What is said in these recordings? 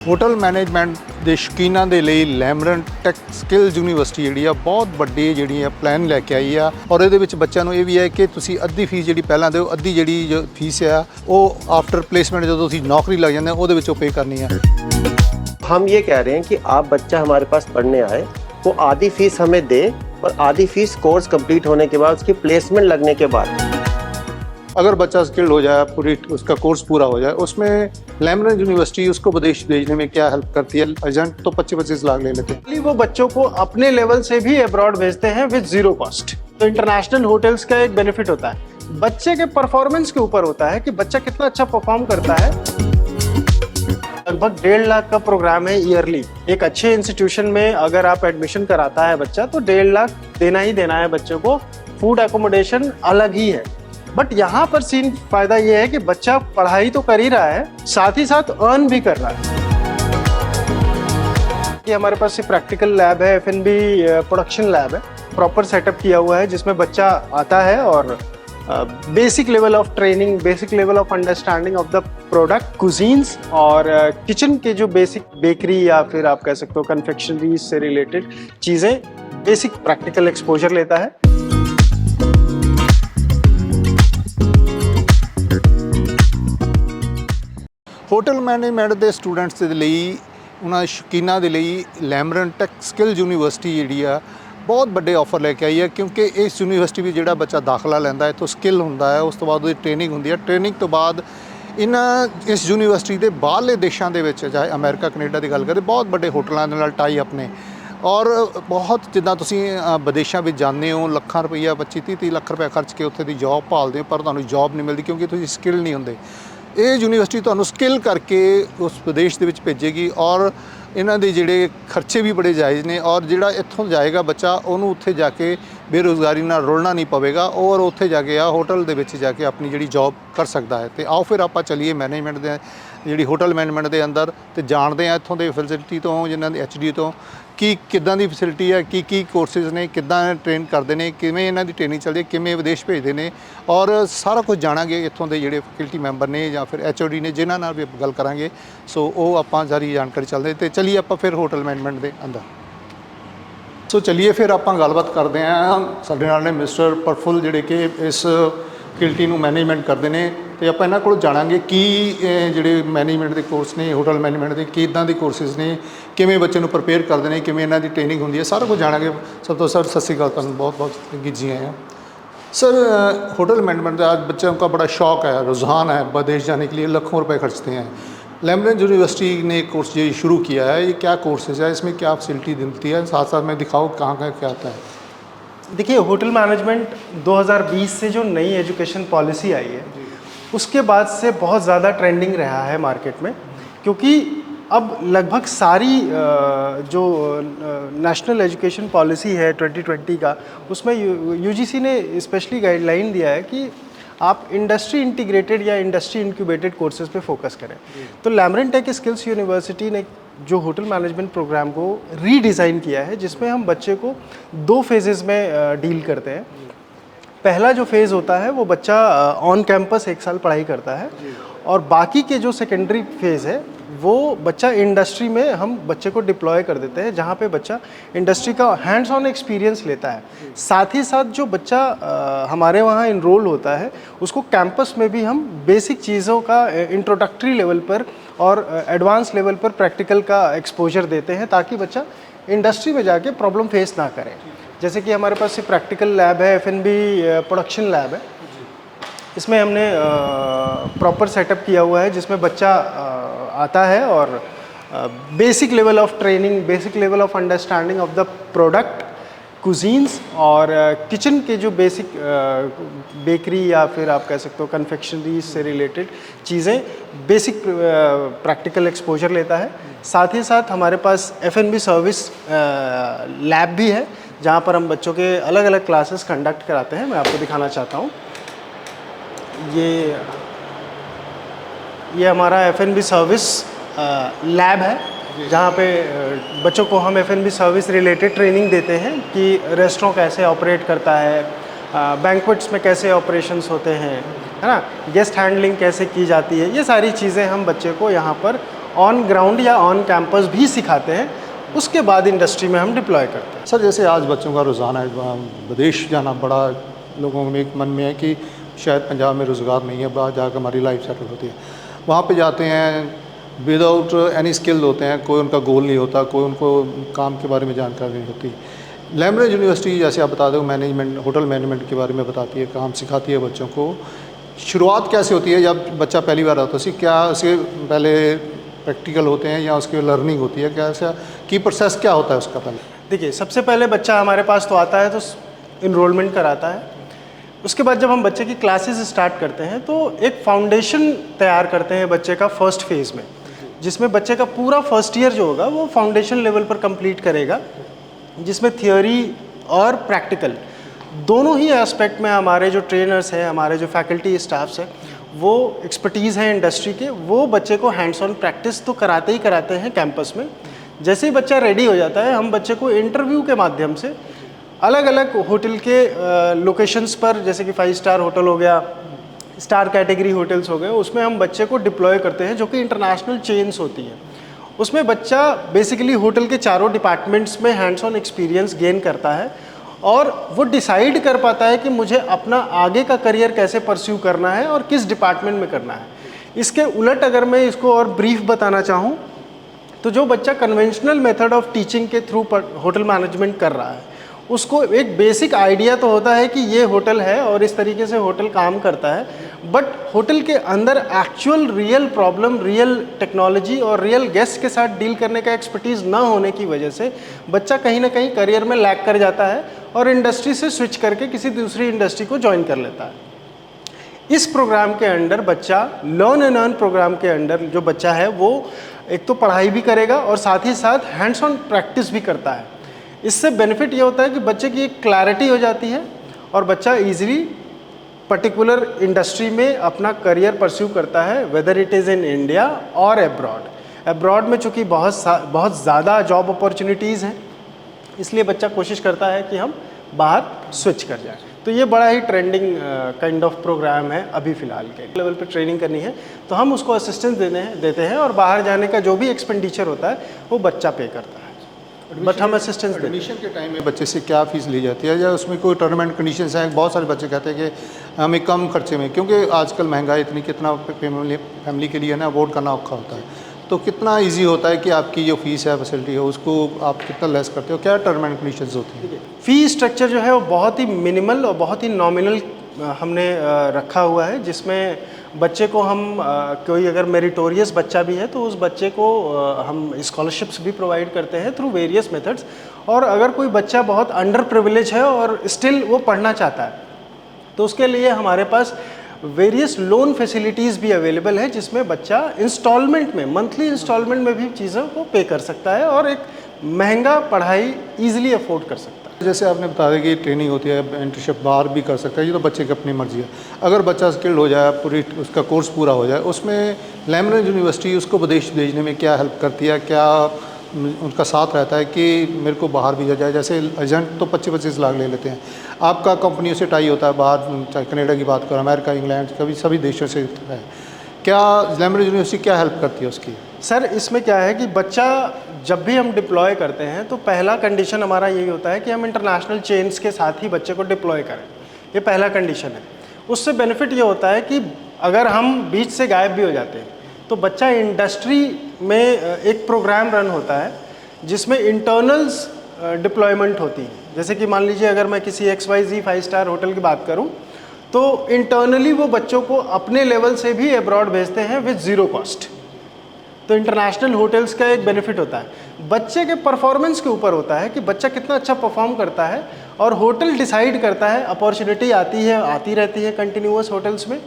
Hotel management ਦੇ ਸ਼ੌਕੀਨਾਂ ਦੇ ਲਈ ਲੈਮਰਨ ਟੈਕ ਸਕਿੱਲਸ ਯੂਨੀਵਰਸਿਟੀ ਜਿਹੜੀ ਆ ਬਹੁਤ ਵੱਡੀ ਜਿਹੜੀ ਆ ਪਲਾਨ ਲੈ ਕੇ ਆਈ ਆ ਔਰ ਇਹਦੇ ਵਿੱਚ ਬੱਚਿਆਂ ਨੂੰ ਇਹ ਵੀ ਹੈ ਕਿ ਤੁਸੀਂ ਅੱਧੀ ਫੀਸ ਜਿਹੜੀ ਪਹਿਲਾਂ ਦਿਓ, ਅੱਧੀ ਜਿਹੜੀ ਜੋ ਫੀਸ ਆ ਉਹ ਆਫਟਰ ਪਲੇਸਮੈਂਟ ਜਦੋਂ ਤੁਸੀਂ ਨੌਕਰੀ ਲੱਗ ਜਾਂਦੇ ਉਹਦੇ ਵਿੱਚੋਂ ਪੇ ਕਰਨੀ ਆ। हम ये कह रहे हैं कि आप बच्चा हमारे पास पढ़ने आए, वो आधी फीस हमें दे और आधी फीस कोर्स कंप्लीट होने के बाद उसकी प्लेसमेंट लगने के बाद। अगर बच्चा स्किल्ड हो जाए, पूरी उसका कोर्स पूरा हो जाए, उसमें लेमरन यूनिवर्सिटी उसको विदेश भेजने में क्या हेल्प करती है। एजेंट तो 25-25 लाख ले लेते हैं। वो बच्चों को अपने लेवल से भी अब्रॉड भेजते हैं विद जीरो कॉस्ट। तो इंटरनेशनल होटल्स का एक बेनिफिट होता है, बच्चे के परफॉर्मेंस के ऊपर होता है कि बच्चा कितना अच्छा परफॉर्म करता है। लगभग 1.5 लाख का प्रोग्राम है ईयरली। एक अच्छे इंस्टीट्यूशन में अगर आप एडमिशन कराता है बच्चा तो 1.5 लाख देना ही देना है बच्चे को। फूड एकोमोडेशन अलग ही है, बट यहाँ पर सीन फायदा ये है कि बच्चा पढ़ाई तो कर ही रहा है, साथ ही साथ अर्न भी कर रहा है। कि हमारे पास प्रैक्टिकल लैब है, F&B प्रोडक्शन लैब है, प्रॉपर सेटअप किया हुआ है जिसमें बच्चा आता है और basic level of training, basic level of understanding of the product, cuisines और किचन के जो बेसिक बेकरी या फिर आप कह सकते हो कन्फेक्शनरी से रिलेटेड चीज़ें, बेसिक प्रैक्टिकल एक्सपोजर लेता है। ਹੋਟਲ ਮੈਨੇਜਮੈਂਟ ਦੇ ਸਟੂਡੈਂਟਸ ਦੇ ਲਈ, ਉਹਨਾਂ ਸ਼ੌਕੀਨਾਂ ਦੇ ਲਈ ਲੈਮਰਨ ਟੈਕ ਸਕਿੱਲ ਯੂਨੀਵਰਸਿਟੀ ਜਿਹੜੀ ਆ ਬਹੁਤ ਵੱਡੇ ਆਫਰ ਲੈ ਕੇ ਆਈ ਹੈ, ਕਿਉਂਕਿ ਇਸ ਯੂਨੀਵਰਸਿਟੀ ਵਿੱਚ ਜਿਹੜਾ ਬੱਚਾ ਦਾਖਲਾ ਲੈਂਦਾ ਹੈ ਤੋਂ ਸਕਿੱਲ ਹੁੰਦਾ ਹੈ, ਉਸ ਤੋਂ ਬਾਅਦ ਉਹਦੀ ਟ੍ਰੇਨਿੰਗ ਹੁੰਦੀ ਹੈ। ਟ੍ਰੇਨਿੰਗ ਤੋਂ ਬਾਅਦ ਇਸ ਯੂਨੀਵਰਸਿਟੀ ਦੇ ਬਾਹਰਲੇ ਦੇਸ਼ਾਂ ਦੇ ਵਿੱਚ, ਚਾਹੇ ਅਮਰੀਕਾ ਕੈਨੇਡਾ ਦੀ ਗੱਲ ਕਰੀਏ, ਬਹੁਤ ਵੱਡੇ ਹੋਟਲਾਂ ਦੇ ਨਾਲ ਟਾਈ ਅਪ ਨੇ ਔਰ ਬਹੁਤ ਜਿੱਦਾਂ ਤੁਸੀਂ ਵਿਦੇਸ਼ਾਂ ਵਿੱਚ ਜਾਂਦੇ ਹੋ, ਲੱਖਾਂ ਰੁਪਈਆ 25-30 ਲੱਖ ਰੁਪਏ ਖਰਚ ਕੇ ਉੱਥੇ ਦੀ ਜੌਬ ਭਾਲਦੇ ਹੋ, ਪਰ ਤੁਹਾਨੂੰ ਜੌਬ ਨਹੀਂ ਮਿਲਦੀ ਕਿਉਂਕਿ ਤੁਸੀਂ ਸਕਿੱਲ ਨਹੀਂ ਹੁੰਦੇ। ਇਹ ਯੂਨੀਵਰਸਿਟੀ ਤੁਹਾਨੂੰ ਸਕਿੱਲ ਕਰਕੇ ਉਸ ਵਿਦੇਸ਼ ਦੇ ਵਿੱਚ ਭੇਜੇਗੀ ਔਰ ਇਹਨਾਂ ਦੇ ਜਿਹੜੇ ਖਰਚੇ ਵੀ ਬੜੇ ਜਾਇਜ਼ ਨੇ ਔਰ ਜਿਹੜਾ ਇੱਥੋਂ ਜਾਏਗਾ ਬੱਚਾ ਉਹਨੂੰ ਉੱਥੇ ਜਾ ਕੇ ਬੇਰੁਜ਼ਗਾਰੀ ਨਾਲ ਰੁਲਣਾ ਨਹੀਂ ਪਵੇਗਾ ਔਰ ਉੱਥੇ ਜਾ ਕੇ ਹੋਟਲ ਦੇ ਵਿੱਚ ਜਾ ਕੇ ਆਪਣੀ ਜਿਹੜੀ ਜੌਬ ਕਰ ਸਕਦਾ ਹੈ। ਅਤੇ ਆਓ ਫਿਰ ਆਪਾਂ ਚੱਲੀਏ ਮੈਨੇਜਮੈਂਟ ਦੇ ਜਿਹੜੀ ਹੋਟਲ ਮੈਨੇਜਮੈਂਟ ਦੇ ਅੰਦਰ ਅਤੇ ਜਾਣਦੇ ਹਾਂ ਇੱਥੋਂ ਦੇ ਫੈਸਿਲਿਟੀ ਤੋਂ, ਜਿਨ੍ਹਾਂ ਦੀ HD ਤੋਂ ਕੀ ਕਿੱਦਾਂ ਦੀ ਫੈਸਿਲਿਟੀ ਹੈ, ਕੀ ਕੋਰਸਿਸ ਨੇ, ਕਿੱਦਾਂ ਟ੍ਰੇਨ ਕਰਦੇ ਨੇ, ਕਿਵੇਂ ਇਹਨਾਂ ਦੀ ਟ੍ਰੇਨਿੰਗ ਚੱਲਦੀ ਹੈ, ਕਿਵੇਂ ਵਿਦੇਸ਼ ਭੇਜਦੇ ਨੇ ਔਰ ਸਾਰਾ ਕੁਝ ਜਾਣਾਂਗੇ ਇੱਥੋਂ ਦੇ ਜਿਹੜੇ ਫੈਕਲਟੀ ਮੈਂਬਰ ਨੇ ਜਾਂ ਫਿਰ HOD ਨੇ ਜਿਨ੍ਹਾਂ ਨਾਲ ਵੀ ਗੱਲ ਕਰਾਂਗੇ। ਸੋ ਉਹ ਆਪਾਂ ਸਾਰੀ ਜਾਣਕਾਰੀ ਚੱਲਦੇ ਅਤੇ ਚਲੀਏ ਆਪਾਂ ਫਿਰ ਹੋਟਲ ਮੈਨੇਜਮੈਂਟ ਦੇ ਅੰਦਰ। ਸੋ ਚਲੀਏ ਫਿਰ ਆਪਾਂ ਗੱਲਬਾਤ ਕਰਦੇ ਹਾਂ। ਸਾਡੇ ਨਾਲ ਨੇ ਮਿਸਟਰ ਪ੍ਰਫੁੱਲ ਜਿਹੜੇ ਕਿ ਇਸ ਫੈਕਲਟੀ ਨੂੰ ਮੈਨੇਜਮੈਂਟ ਕਰਦੇ ਨੇ ਅਤੇ ਆਪਾਂ ਇਹਨਾਂ ਕੋਲ ਜਾਣਾਂਗੇ ਕੀ ਜਿਹੜੇ ਮੈਨੇਜਮੈਂਟ ਦੇ ਕੋਰਸ ਨੇ, ਹੋਟਲ ਮੈਨੇਜਮੈਂਟ ਦੇ ਕਿੱਦਾਂ ਦੇ ਕੋਰਸਿਸ ਨੇ, ਕਿਵੇਂ ਬੱਚੇ ਨੂੰ ਪ੍ਰਪੇਅਰ ਕਰਦੇ ਨੇ, ਕਿਵੇਂ ਇਹਨਾਂ ਦੀ ਟ੍ਰੇਨਿੰਗ ਹੁੰਦੀ ਹੈ, ਸਾਰਾ ਕੁਝ ਜਾਣਾਂਗੇ। ਸਭ ਤੋਂ सर सत श्रीकाल, ਤੁਹਾਨੂੰ बहुत बहुत जी आए हैं सर। होटल मैनेजमेंट का आज बच्चों का बड़ा शौक है, रुझान है, विदेश जाने के लिए लाखों रुपए खर्चते हैं। लेमरन यूनिवर्सिटी ने कोर्स ये शुरू किया है, ये क्या कोर्सेज है, इसमें क्या फैसिलिटी मिलती है, साथ साथ में दिखाओ कहाँ कहाँ क्या आता है। देखिए, होटल मैनेजमेंट 2020 से जो नई एजुकेशन पॉलिसी आई है उसके बाद से बहुत ज़्यादा ट्रेंडिंग रहा है मार्केट में, क्योंकि अब लगभग सारी जो नेशनल एजुकेशन पॉलिसी है 2020 का, उसमें UGC ने स्पेशली गाइडलाइन दिया है कि आप इंडस्ट्री इंटीग्रेटेड या इंडस्ट्री इंक्यूबेटेड कोर्सेज पे फोकस करें। तो लेमरन टेक स्किल्स यूनिवर्सिटी ने जो होटल मैनेजमेंट प्रोग्राम को रीडिज़ाइन किया है, जिसमें हम बच्चे को 2 फेजेज़ में डील करते हैं। पहला जो फेज़ होता है वो बच्चा ऑन कैंपस 1 साल पढ़ाई करता है और बाकी के जो सेकेंडरी फेज़ है वो बच्चा इंडस्ट्री में हम बच्चे को डिप्लॉय कर देते हैं, जहाँ पे बच्चा इंडस्ट्री का हैंड्स ऑन एक्सपीरियंस लेता है। साथ ही साथ जो बच्चा हमारे वहाँ इनरोल होता है उसको कैंपस में भी हम बेसिक चीज़ों का इंट्रोडक्टरी लेवल पर और एडवांस लेवल पर प्रैक्टिकल का एक्सपोजर देते हैं, ताकि बच्चा इंडस्ट्री में जाके प्रॉब्लम फेस ना करे। जैसे कि हमारे पास प्रैक्टिकल लैब है, F&B प्रोडक्शन लैब है, इसमें हमने प्रॉपर सेटअप किया हुआ है जिसमें बच्चा आता है और basic level of training, basic level of understanding of the product, cuisines और किचन के जो बेसिक बेकरी या फिर आप कह सकते हो कन्फेक्शनरी से रिलेटेड चीज़ें, बेसिक प्रैक्टिकल एक्सपोजर लेता है। साथ ही साथ हमारे पास F&B सर्विस लैब भी है, जहाँ पर हम बच्चों के अलग अलग क्लासेस कंडक्ट कराते हैं। मैं आपको दिखाना चाहता हूँ, ये हमारा F&B सर्विस लैब है, जहाँ पे बच्चों को हम F&B सर्विस रिलेटेड ट्रेनिंग देते हैं कि रेस्टोरेंट कैसे ऑपरेट करता है, बैंक्वेट्स में कैसे ऑपरेशंस होते हैं, है ना, गेस्ट हैंडलिंग कैसे की जाती है, ये सारी चीज़ें हम बच्चे को यहाँ पर ऑन ग्राउंड या ऑन कैंपस भी सिखाते हैं, उसके बाद इंडस्ट्री में हम डिप्लॉय करते हैं। सर जैसे आज बच्चों का रोज़ाना विदेश जाना बड़ा लोगों में एक मन में है कि शायद पंजाब में रोज़गार नहीं है, बाहर जाकर हमारी लाइफ सेटल होती है। वहाँ पे जाते हैं विदाउट एनी स्किल होते हैं, कोई उनका गोल नहीं होता, कोई उनको काम के बारे में जानकारी नहीं होती। लैम्ब्रेज यूनिवर्सिटी जैसे आप बता दो मैनेजमेंट, होटल मैनेजमेंट के बारे में बताती है, काम सिखाती है बच्चों को। शुरुआत कैसे होती है जब बच्चा पहली बार आता है? क्या उसके पहले प्रैक्टिकल होते हैं या उसकी लर्निंग होती है? कैसा की प्रोसेस क्या होता है उसका पहले? देखिए, सबसे पहले बच्चा हमारे पास तो आता है तो इनरोलमेंट कराता है। उसके बाद जब हम बच्चे की क्लासेस स्टार्ट करते हैं तो एक फाउंडेशन तैयार करते हैं बच्चे का फर्स्ट फेज़ में, जिसमें बच्चे का पूरा फर्स्ट ईयर जो होगा वो फाउंडेशन लेवल पर कंप्लीट करेगा, जिसमें थियोरी और प्रैक्टिकल दोनों ही एस्पेक्ट में हमारे जो ट्रेनर्स हैं, हमारे जो फैकल्टी स्टाफ्स हैं, वो एक्सपर्टीज़ हैं इंडस्ट्री के, वो बच्चे को हैंड्स ऑन प्रैक्टिस तो कराते ही कराते हैं कैंपस में। जैसे ही बच्चा रेडी हो जाता है, हम बच्चे को इंटरव्यू के माध्यम से अलग अलग होटल के लोकेशंस पर, जैसे कि 5 स्टार होटल हो गया, स्टार कैटेगरी होटल्स हो गए, उसमें हम बच्चे को डिप्लॉय करते हैं, जो कि इंटरनेशनल चेन्स होती हैं। उसमें बच्चा बेसिकली होटल के चारों डिपार्टमेंट्स में हैंड्स ऑन एक्सपीरियंस गेन करता है और वो डिसाइड कर पाता है कि मुझे अपना आगे का करियर कैसे परस्यू करना है और किस डिपार्टमेंट में करना है। इसके उलट अगर मैं इसको और ब्रीफ बताना चाहूँ तो जो बच्चा कन्वेंशनल मेथड ऑफ टीचिंग के थ्रू होटल मैनेजमेंट कर रहा है, उसको एक बेसिक आइडिया तो होता है कि ये होटल है और इस तरीके से होटल काम करता है, बट होटल के अंदर actual real problem, real technology और रियल गेस्ट के साथ डील करने का एक्सपर्टीज़ ना होने की वजह से बच्चा कहीं ना कहीं करियर में लैग कर जाता है और इंडस्ट्री से स्विच करके किसी दूसरी इंडस्ट्री को ज्वाइन कर लेता है। इस प्रोग्राम के अंडर बच्चा लर्न एंड अर्न प्रोग्राम के अंडर जो बच्चा है वो एक तो पढ़ाई भी करेगा और साथ ही साथ हैंड्स ऑन प्रैक्टिस भी करता है। इससे बेनिफिट ये होता है कि बच्चे की एक क्लैरिटी हो जाती है और बच्चा इजीली पर्टिकुलर इंडस्ट्री में अपना करियर परस्यू करता है, whether it is in India और एब्रॉड। एब्रॉड में चूँकि बहुत ज़्यादा जॉब अपॉर्चुनिटीज़ हैं, इसलिए बच्चा कोशिश करता है कि हम बाहर स्विच कर जाए। तो ये बड़ा ही ट्रेंडिंग काइंड ऑफ प्रोग्राम है अभी फ़िलहाल के लेवल पे। ट्रेनिंग करनी है तो हम उसको असिस्टेंस देते हैं और बाहर जाने का जो भी एक्सपेंडिचर होता है वो बच्चा पे करता है, बट हम असिस्टेंस देते हैं। एडमिशन के टाइम में बच्चे से क्या फ़ीस ली जाती है या उसमें कोई टर्म एंड कंडीशंस हैं? बहुत सारे बच्चे कहते हैं कि हमें कम खर्चे में, क्योंकि आजकल महंगाई इतनी, कितना फैमिली के लिए ना अफोर्ड करना औखा होता है, तो कितना इजी होता है कि आपकी जो फीस है, फैसिलिटी है, उसको आप कितना लेस करते हो? क्या टर्म एंड कंडीशंस होती हैं? फ़ी स्ट्रक्चर जो है वो बहुत ही मिनिमल और बहुत ही नॉमिनल हमने रखा हुआ है, जिसमें बच्चे को हम कोई अगर मेरिटोरियस बच्चा भी है तो उस बच्चे को हम स्कॉलरशिप्स भी प्रोवाइड करते हैं थ्रू वेरियस मेथड्स। और अगर कोई बच्चा बहुत अंडर प्रिविलेज है और स्टिल वो पढ़ना चाहता है तो उसके लिए हमारे पास वेरियस लोन फैसिलिटीज़ भी अवेलेबल है, जिसमें बच्चा इंस्टॉलमेंट में, मंथली इंस्टॉलमेंट में भी चीज़ों को पे कर सकता है और एक महंगा पढ़ाई ईजिली अफोर्ड कर सकता है। जैसे आपने बताया कि ट्रेनिंग होती है, इंटर्नशिप बाहर भी कर सकता है, ये तो बच्चे की अपनी मर्जी है। अगर बच्चा स्किल्ड हो जाए, पूरी उसका कोर्स पूरा हो जाए, उसमें लैम्ब्रेज यूनिवर्सिटी उसको विदेश भेजने में क्या हेल्प करती है, क्या उनका साथ रहता है कि मेरे को बाहर भेजा जाए? जैसे एजेंट तो 25-25 लाख ले लेते हैं, आपका कंपनियों से टाई होता है बाहर, चाहे कनाडा की बात करो, अमेरिका, इंग्लैंड, कभी सभी देशों से है। क्या लैम्ब्रेज यूनिवर्सिटी क्या हेल्प करती है उसकी? सर इसमें क्या है कि बच्चा जब भी हम डिप्लॉय करते हैं तो पहला कंडीशन हमारा यही होता है कि हम इंटरनेशनल चेन्स के साथ ही बच्चे को डिप्लॉय करें, ये पहला कंडीशन है। उससे बेनिफिट ये होता है कि अगर हम बीच से गायब भी हो जाते हैं तो बच्चा इंडस्ट्री में एक प्रोग्राम रन होता है जिसमें इंटरनल्स डिप्लॉयमेंट होती है। जैसे कि मान लीजिए अगर मैं किसी XYZ 5 स्टार होटल की बात करूं तो इंटरनली वो बच्चों को अपने लेवल से भी अब्रॉड भेजते हैं विद ज़ीरो कॉस्ट। तो इंटरनेशनल होटल्स का एक बेनिफिट होता है, बच्चे के परफॉर्मेंस के ऊपर होता है कि बच्चा कितना अच्छा परफॉर्म करता है और होटल डिसाइड करता है। अपॉर्चुनिटी आती रहती है कंटिन्यूअस होटल्स में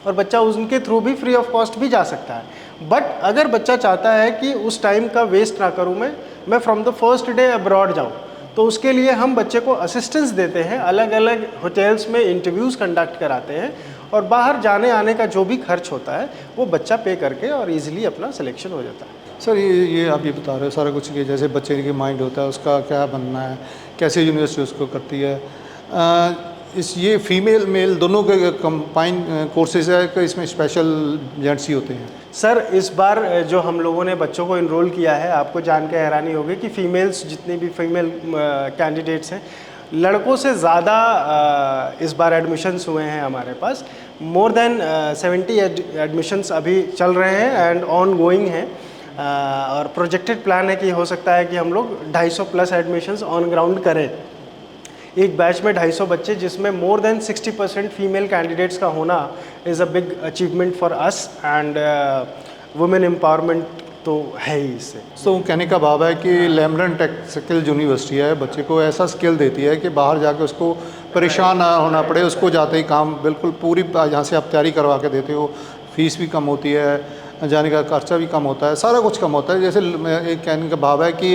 और बच्चा उनके थ्रू भी फ्री ऑफ कॉस्ट भी जा सकता है। बट अगर बच्चा चाहता है कि उस टाइम का वेस्ट ना करूँ, मैं from the first day abroad जाऊँ, तो उसके लिए हम बच्चे को असिस्टेंस देते हैं, अलग अलग होटल्स में इंटरव्यूज़ कंडक्ट कराते हैं और बाहर जाने आने का जो भी खर्च होता है वो बच्चा पे करके और इजीली अपना सिलेक्शन हो जाता है। सर ये आप ये बता रहे हो सारा कुछ कि जैसे बच्चे के माइंड होता है, उसका क्या बनना है, कैसे यूनिवर्सिटी उसको करती है। इस ये फीमेल मेल दोनों के कंबाइन कोर्सेज है कि इसमें स्पेशल जेंट्स ही होते हैं? सर इस बार जो हम लोगों ने बच्चों को इनरोल किया है, आपको जान के हैरानी होगी कि फीमेल्स जितनी भी फीमेल कैंडिडेट्स हैं, लड़कों से ज़्यादा इस बार एडमिशन्स हुए हैं हमारे पास। मोर देन 70 एडमिशन्स अभी चल रहे हैं एंड ऑन गोइंग हैं। और प्रोजेक्टेड प्लान है कि हो सकता है कि हम लोग 250 प्लस एडमिशन्स ऑन ग्राउंड करें। एक बैच में 250 बच्चे, जिसमें मोर देन 60% फीमेल कैंडिडेट्स का होना is a big achievement for us and women empowerment तो है ही इससे। तो कहने का भाव है कि लैमरन टेक स्किल यूनिवर्सिटी है, बच्चे को ऐसा स्किल देती है कि बाहर जाके उसको परेशान ना होना पड़े, उसको जाते ही काम बिल्कुल पूरी यहाँ से आप तैयारी करवा के देते हो, फीस भी कम होती है, जाने का खर्चा भी कम होता है, सारा कुछ कम होता है। जैसे एक कहने का भाव है कि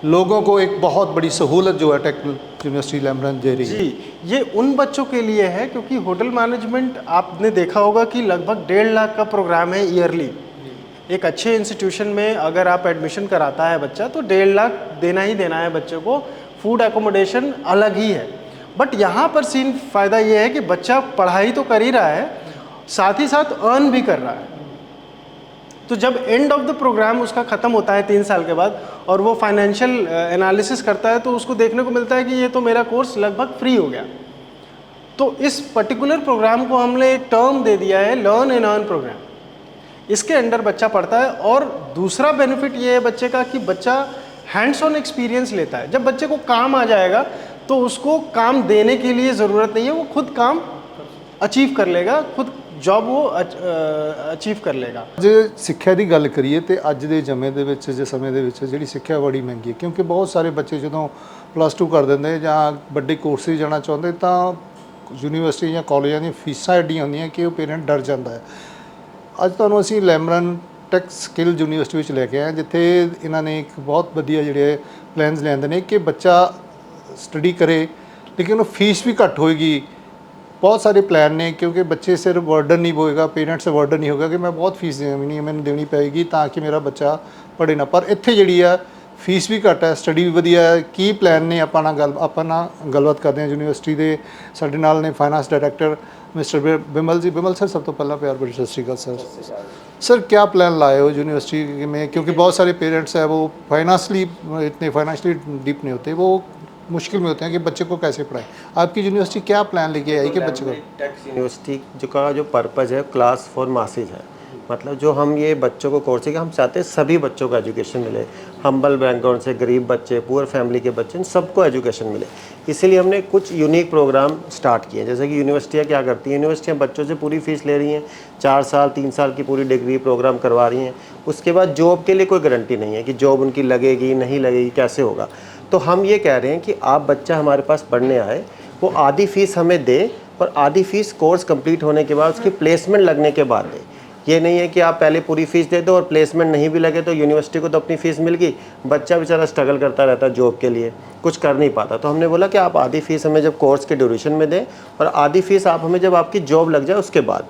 लोगों को एक बहुत बड़ी सहूलत जो है टेक यूनिवर्सिटी लैमरन दे रही है। जी, ये उन बच्चों के लिए है क्योंकि होटल मैनेजमेंट आपने देखा होगा कि लगभग 1.5 लाख का प्रोग्राम है ईयरली। एक अच्छे इंस्टीट्यूशन में अगर आप एडमिशन कराता है बच्चा तो 1.5 लाख देना ही देना है बच्चे को। फूड एकोमोडेशन अलग ही है, बट यहाँ पर सीन फ़ायदा ये है कि बच्चा पढ़ाई तो कर ही रहा है, साथ ही साथ अर्न भी कर रहा है। तो जब एंड ऑफ द प्रोग्राम उसका ख़त्म होता है 3 साल के बाद और वो फाइनेंशियल एनालिसिस करता है तो उसको देखने को मिलता है कि ये तो मेरा कोर्स लगभग फ्री हो गया। तो इस पर्टिकुलर प्रोग्राम को हमने एक टर्म दे दिया है, लर्न एंड अर्न प्रोग्राम। इसके अंडर बच्चा पढ़ता है और दूसरा बेनिफिट ये है बच्चे का कि बच्चा हैंड्स ऑन एक्सपीरियंस लेता है। जब बच्चे को काम आ जाएगा तो उसको काम देने के लिए ज़रूरत नहीं है, वो खुद काम अचीव कर लेगा, खुद जॉब वो ਅਚੀਵ ਕਰ ਲੇਗਾ। ਜੇ ਸਿੱਖਿਆ ਦੀ ਗੱਲ ਕਰੀਏ ਤੇ ਅੱਜ ਦੇ ਸਮੇਂ ਦੇ ਵਿੱਚ ਜਿਹੜੀ ਸਿੱਖਿਆ ਬੜੀ ਮਹਿੰਗੀ ਹੈ, ਕਿਉਂਕਿ ਬਹੁਤ ਸਾਰੇ ਬੱਚੇ ਜਦੋਂ +2 ਕਰ ਦਿੰਦੇ ਜਾਂ ਵੱਡੇ ਕੋਰਸਿਸ ਜਾਣਾ ਚਾਹੁੰਦੇ ਤਾਂ ਯੂਨੀਵਰਸਿਟੀ ਜਾਂ ਕਾਲਜਾਂ ਦੀਆਂ ਫੀਸਾਂ ਐਡੀਆਂ ਹੁੰਦੀਆਂ ਕਿ ਉਹ ਪੇਰੈਂਟ ਡਰ ਜਾਂਦਾ ਹੈ। ਅੱਜ ਤੁਹਾਨੂੰ ਅਸੀਂ ਲੈਮਰਨ ਟੈਕ ਸਕਿੱਲ ਯੂਨੀਵਰਸਿਟੀ ਵਿੱਚ ਲੈ ਕੇ ਆਏ, ਜਿੱਥੇ ਇਹਨਾਂ ਨੇ ਇੱਕ ਬਹੁਤ ਵਧੀਆ ਜਿਹੜੇ ਪਲਾਨਸ ਲਿਆਂਦੇ ਨੇ ਕਿ ਬੱਚਾ ਸਟੱਡੀ ਕਰੇ ਲੇਕਿਨ ਉਹਨੂੰ ਫੀਸ ਵੀ ਘੱਟ ਹੋਏਗੀ। बहुत सारे प्लान ने क्योंकि बच्चे से बर्डन नहीं होएगा, पेरेंट्स से बर्डन नहीं होगा कि मैं बहुत फीस देनी है, मैंने देनी पेगी ताकि मेरा बच्चा पढ़े ना। पर इत्थे जिहड़ी है फीस भी घट है, स्टडी भी वधिया है। की प्लान ने ਆਪਾਂ ਨਾਲ ਗੱਲਬਾਤ ਕਰਦੇ ਹਾਂ ਯੂਨੀਵਰਸਿਟੀ ਦੇ। ਸਾਡੇ ਨਾਲ ਨੇ फाइनेंस डायरेक्टर मिस्टर बिमल जी। बिमल सर, सब तो पहला प्यार बड़ी सत श्रीकाल सर। सर क्या प्लान लाए हो यूनिवर्सिटी में, क्योंकि बहुत सारे पेरेंट्स हैं वो इतने फाइनेंशियली डीप नहीं होते, वो मुश्किल में होते हैं कि बच्चे को कैसे पढ़ाएं। आपकी यूनिवर्सिटी क्या प्लान लेके आई कि बच्चे को? टेक्स यूनिवर्सिटी का जो पर्पज़ है क्लास फॉर मासेज है, मतलब जो हम ये बच्चों को कोर्स है कि हम चाहते हैं सभी बच्चों को एजुकेशन मिले, हम्बल बैकग्राउंड से गरीब बच्चे, पुअर फैमिली के बच्चे, इन सबको एजुकेशन मिले। इसीलिए हमने कुछ यूनिक प्रोग्राम स्टार्ट किए। जैसे कि यूनिवर्सिटियाँ क्या करती हैं, यूनिवर्सिटियाँ बच्चों से पूरी फीस ले रही हैं, 4 साल 3 साल की पूरी डिग्री प्रोग्राम करवा रही हैं, उसके बाद जॉब के लिए कोई गारंटी नहीं है कि जॉब उनकी लगेगी नहीं लगेगी, कैसे होगा। तो हम ये कह रहे हैं कि आप बच्चा हमारे पास पढ़ने आए, वो आधी फ़ीस हमें दे और आधी फ़ीस कोर्स कंप्लीट होने के बाद उसकी प्लेसमेंट लगने के बाद दे। ये नहीं है कि आप पहले पूरी फ़ीस दे दो और प्लेसमेंट नहीं भी लगे तो यूनिवर्सिटी को तो अपनी फ़ीस मिल गई, बच्चा बेचारा स्ट्रगल करता रहता है जॉब के लिए, कुछ कर नहीं पाता। तो हमने बोला कि आप आधी फ़ीस हमें जब कोर्स के ड्यूरेशन में दें और आधी फ़ीस आप हमें जब आपकी जॉब लग जाए उसके बाद दें।